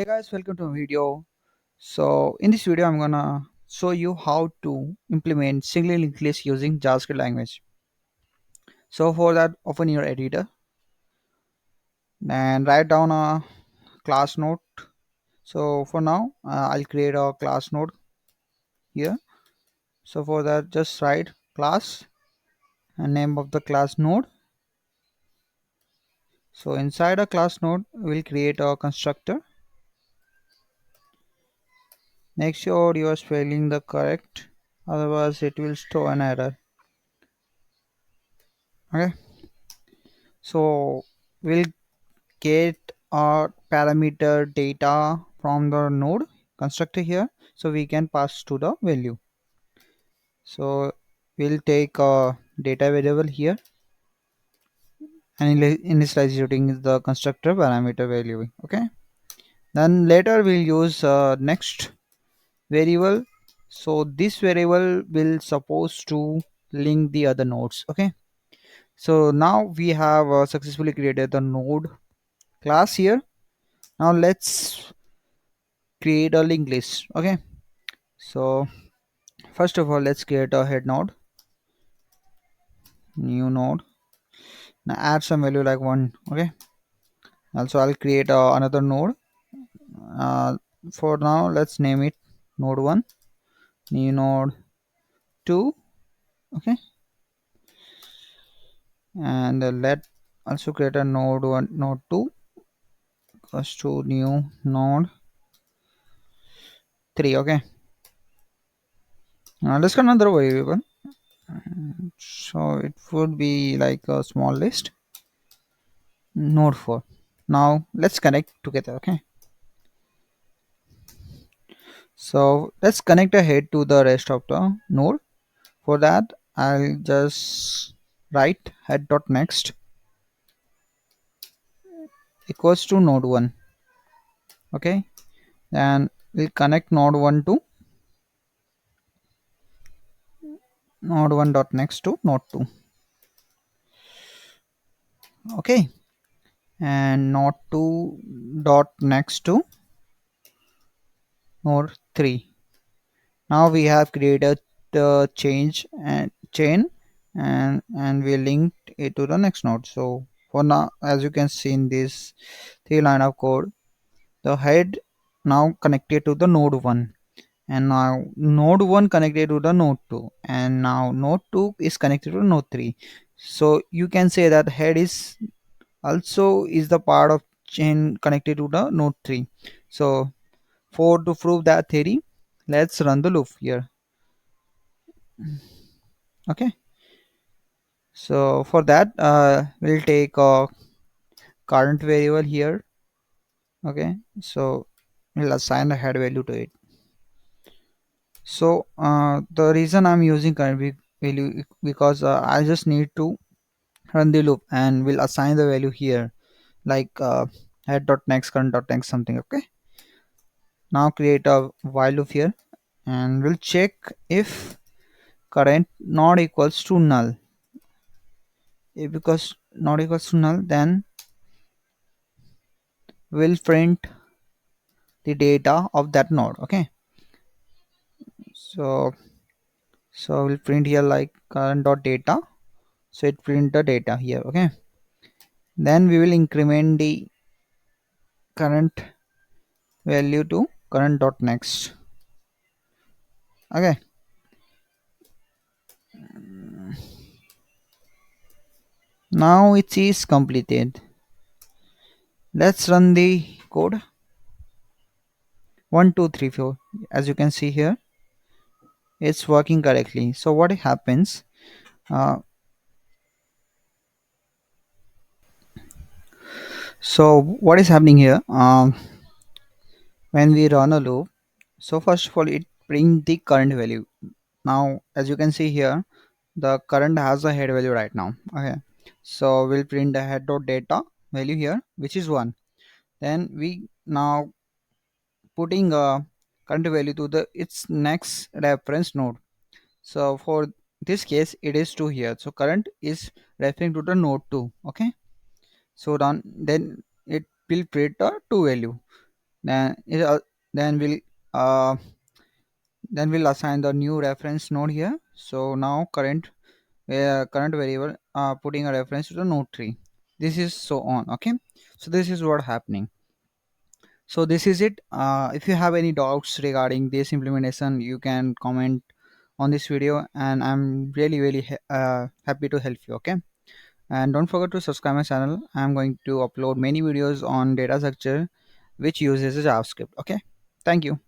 Hey guys, welcome to a video. So in this video I'm gonna show you how to implement single linked list using JavaScript language. So for that, open your editor and write down a class node. So for now I'll create a class node here. So for that, just write class and name of the class node. So inside a class node we'll create a constructor. Make sure you are spelling the correct, otherwise it will throw an error. Okay, so we'll get our parameter data from the node constructor here, so we can pass to the value. So we'll take a data variable here and initialize using the constructor parameter value. Okay, then later we'll use next variable. So this variable will supposed to link the other nodes. Okay, so now we have successfully created the node class here. Now let's create a linked list. Okay, so first of all, let's create a head node, new node. Now add some value like 1. Okay, also I'll create another node. uh, for now let's name it node 1, new node 2. Okay, and let also create a node 1, node 2 equals to new node 3. Okay, now let's get another variable. So it would be like a small list, node 4. Now let's connect together. Okay, so let's connect a head to the rest of the node. For that, I'll just write head dot next equals to node 1. Okay, and we'll connect node 1 to node 1 dot next to node 2. Okay, and node 2 dot next to node 3. Now we have created the change and chain, and we linked it to the next node. So for now, as you can see in this 3 line of code, the head now connected to the node 1, and now node 1 connected to the node 2, and now node 2 is connected to node 3. So you can say that head is also is the part of chain connected to the node 3. So for to prove that theory, let's run the loop here. Okay, so for that, we'll take a current variable here. Okay, so we'll assign a head value to it. So the reason I'm using current value because I just need to run the loop and we'll assign the value here, like head dot next current dot next something. Okay, now create a while loop here and we'll check if current not equals to null. If because not equals to null, then we'll print the data of that node. Okay, so we'll print here like current dot data, so it print the data here. Okay, then we will increment the current value to current dot next. Okay, now it is completed. Let's run the code. 1 2 3 4, as you can see here, it's working correctly. So what happens, uh, so what is happening here, when we run a loop, so first of all it brings the current value. Now as you can see here, the current has a head value right now. Okay, so we'll print the head dot data value here, which is 1. Then we now putting a current value to the its next reference node. So for this case it is 2 here, so current is referring to the node 2. Okay, so then it will print a 2 value. then then we'll uh, then we'll assign the new reference node here. So now current variable putting a reference to the node tree. This is so on. Okay, so this is what happening. So this is it. If you have any doubts regarding this implementation, you can comment on this video, and I'm really happy to help you. Okay, and don't forget to subscribe my channel. I'm going to upload many videos on data structure which uses JavaScript. Okay, thank you.